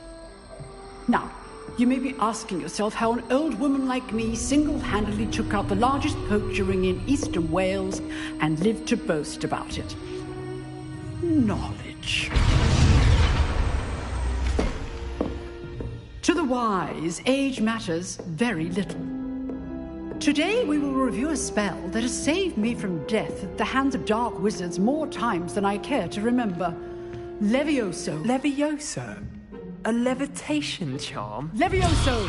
Now, you may be asking yourself how an old woman like me single-handedly took out the largest poacher ring in eastern Wales and lived to boast about it. Knowledge. To the wise, age matters very little. Today we will review a spell that has saved me from death at the hands of dark wizards more times than I care to remember. Levioso. Levioso? A levitation charm? Levioso!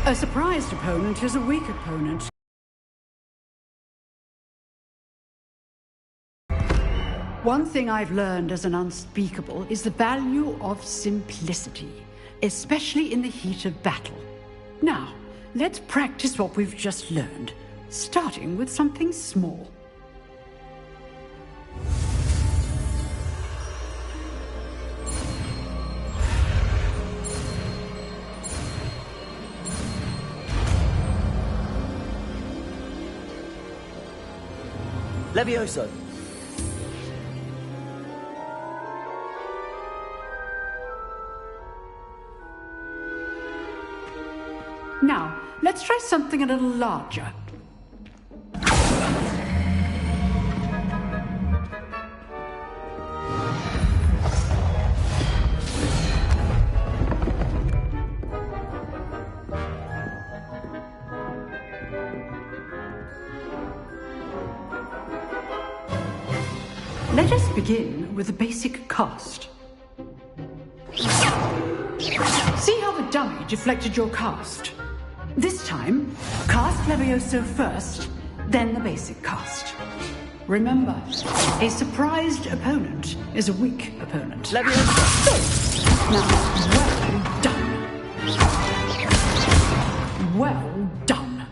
A surprised opponent is a weak opponent. One thing I've learned as an unspeakable is the value of simplicity, especially in the heat of battle. Now, let's practice what we've just learned, starting with something small. Levioso! Now, let's try something a little larger. Let us begin with the basic cast. See how the dummy deflected your cast? This time, cast Levioso first, then the basic cast. Remember, a surprised opponent is a weak opponent. Levioso! Now, well done. Well done.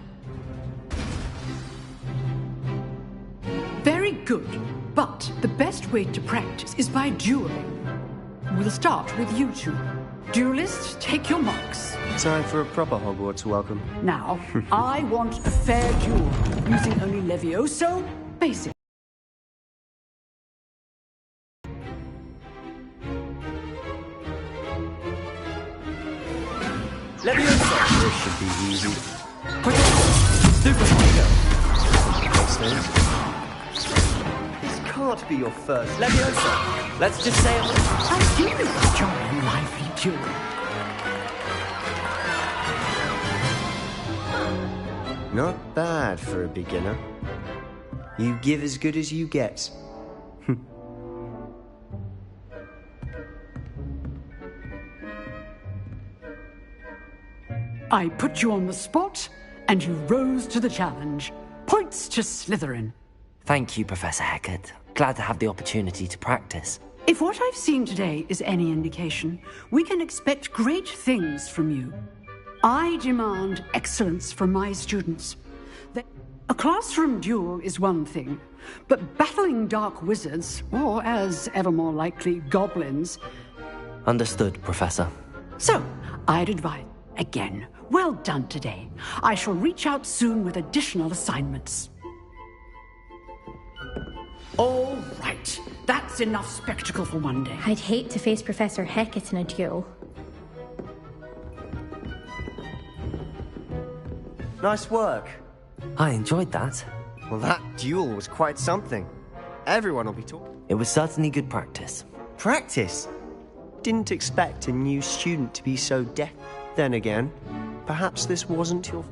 Very good, but the best way to practice is by dueling. We'll start with you two. Duelists, take your marks. Time for a proper Hogwarts welcome. Now, I want a fair duel, using only Levioso, basic. Levioso! This should be easy. Super Mario! This can't be your first. Levioso! Let's just say it. I do enjoy a lively duel. Not bad for a beginner. You give as good as you get. I put you on the spot, and you rose to the challenge. Points to Slytherin. Thank you, Professor Hecat. Glad to have the opportunity to practice. If what I've seen today is any indication, we can expect great things from you. I demand excellence from my students. A classroom duel is one thing, but battling dark wizards, or as ever more likely, goblins... Understood, Professor. So, I'd advise, again, well done today. I shall reach out soon with additional assignments. All right, that's enough spectacle for one day. I'd hate to face Professor Hecat in a duel. Nice work. I enjoyed that. Well, that duel was quite something. Everyone will be talking. It was certainly good practice. Practice? Didn't expect a new student to be so deaf. Then again, perhaps this wasn't your...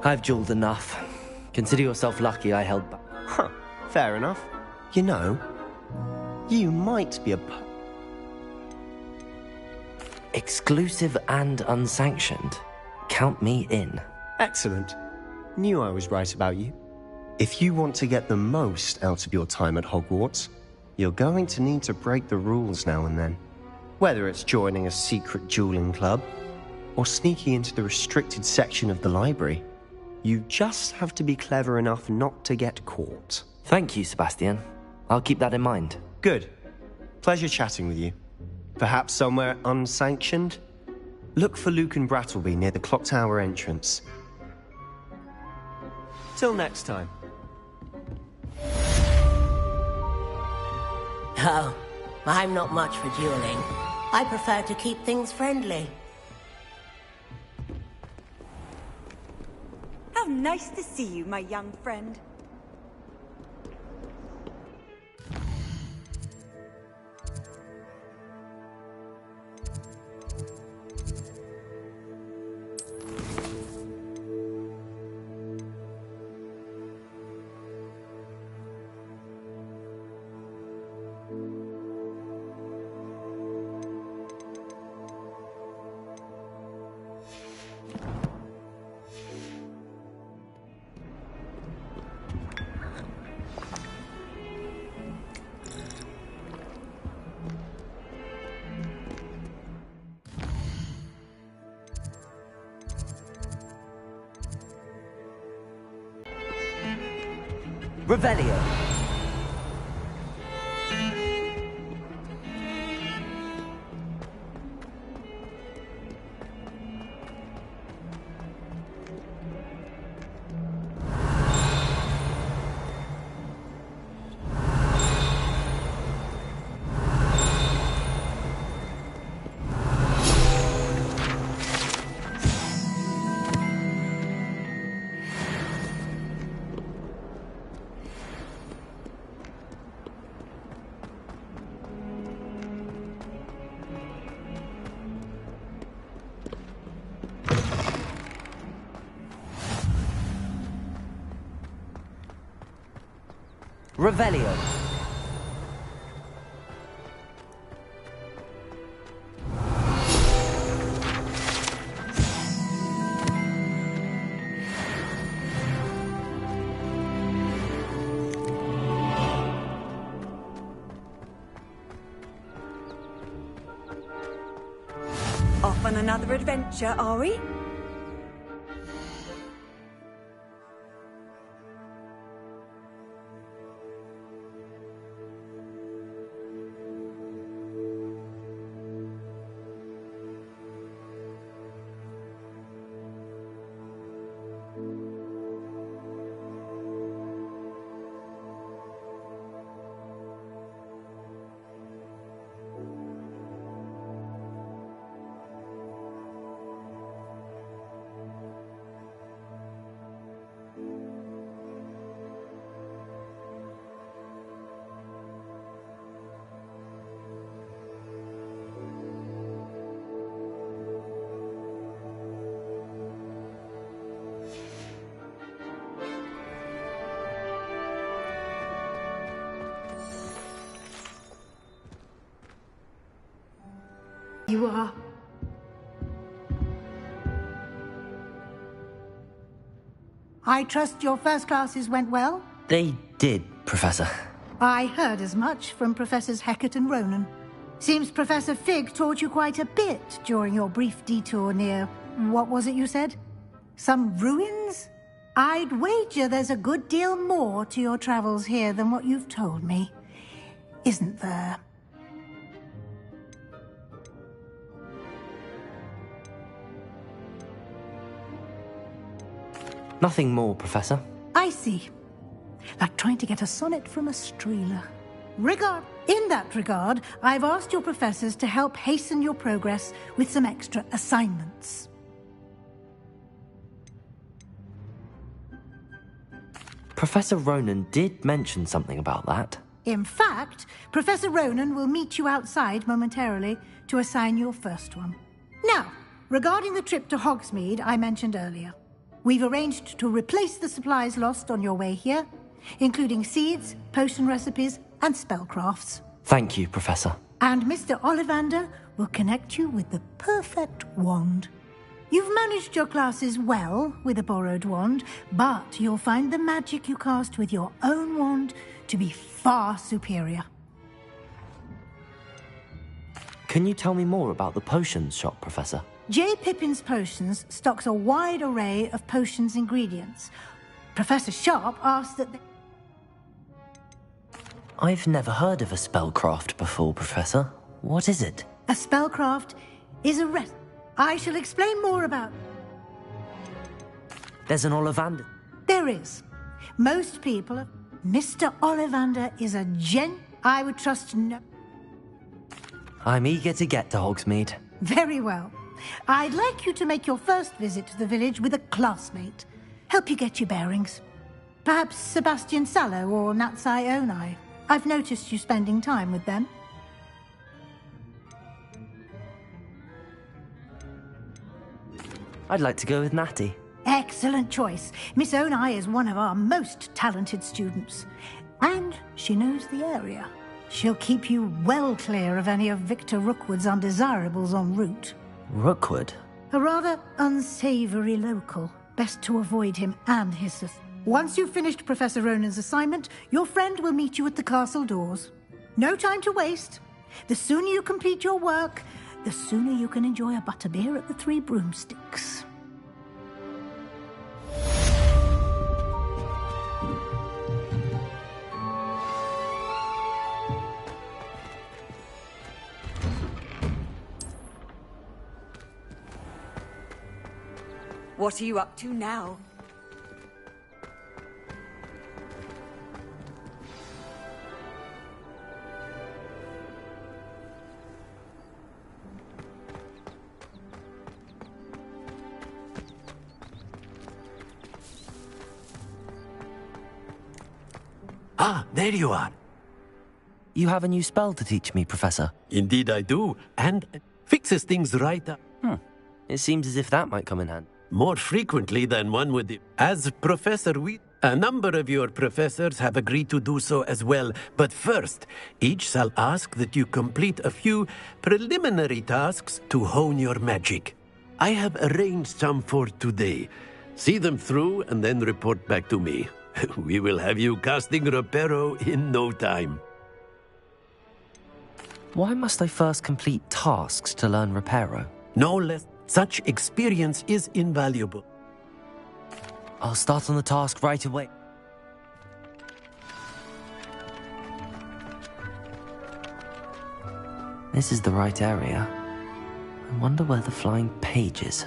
I've dueled enough. Consider yourself lucky I held back. Huh, fair enough. You know, you might be a... Exclusive and unsanctioned. Count me in. Excellent. Knew I was right about you. If you want to get the most out of your time at Hogwarts, you're going to need to break the rules now and then. Whether it's joining a secret dueling club, or sneaking into the restricted section of the library, you just have to be clever enough not to get caught. Thank you, Sebastian. I'll keep that in mind. Good. Pleasure chatting with you. Perhaps somewhere unsanctioned? Look for Luke and Brattleby near the clock tower entrance. Till next time. Oh, I'm not much for dueling. I prefer to keep things friendly. How nice to see you, my young friend. Revelio. Revelio. Off on another adventure, are we? You are. I trust your first classes went well? They did, Professor. I heard as much from Professors Hecat and Ronan. Seems Professor Fig taught you quite a bit during your brief detour near... what was it you said? Some ruins? I'd wager there's a good deal more to your travels here than what you've told me. Isn't there? Nothing more, Professor. I see. Like trying to get a sonnet from a streeler. In that regard, I've asked your professors to help hasten your progress with some extra assignments. Professor Ronan did mention something about that. In fact, Professor Ronan will meet you outside momentarily to assign your first one. Now, regarding the trip to Hogsmeade I mentioned earlier, we've arranged to replace the supplies lost on your way here, including seeds, potion recipes, and spellcrafts. Thank you, Professor. And Mr. Ollivander will connect you with the perfect wand. You've managed your classes well with a borrowed wand, but you'll find the magic you cast with your own wand to be far superior. Can you tell me more about the potions shop, Professor? J. Pippin's Potions stocks a wide array of potions ingredients. Professor Sharp asked that they... I've never heard of a spellcraft before, Professor. What is it? A spellcraft is a I shall explain more about... There's an Ollivander. There is. Most people... Mr. Ollivander is a I would trust no... I'm eager to get to Hogsmeade. Very well. I'd like you to make your first visit to the village with a classmate. Help you get your bearings. Perhaps Sebastian Sallow or Natsai Onai. I've noticed you spending time with them. I'd like to go with Natty. Excellent choice. Miss Onai is one of our most talented students. And she knows the area. She'll keep you well clear of any of Victor Rookwood's undesirables en route. Rookwood? A rather unsavory local. Best to avoid him and his... Once you've finished Professor Ronan's assignment, your friend will meet you at the castle doors. No time to waste. The sooner you complete your work, the sooner you can enjoy a butterbeer at the Three Broomsticks. What are you up to now? Ah, there you are. You have a new spell to teach me, Professor? Indeed I do, and fixes things right up. It seems as if that might come in handy. More frequently than one would. As Professor a number of your professors have agreed to do so as well. But first, each shall ask that you complete a few preliminary tasks to hone your magic. I have arranged some for today. See them through and then report back to me. We will have you casting Reparo in no time. Why must I first complete tasks to learn Reparo? No less. Such experience is invaluable. I'll start on the task right away. This is the right area. I wonder where the flying page is.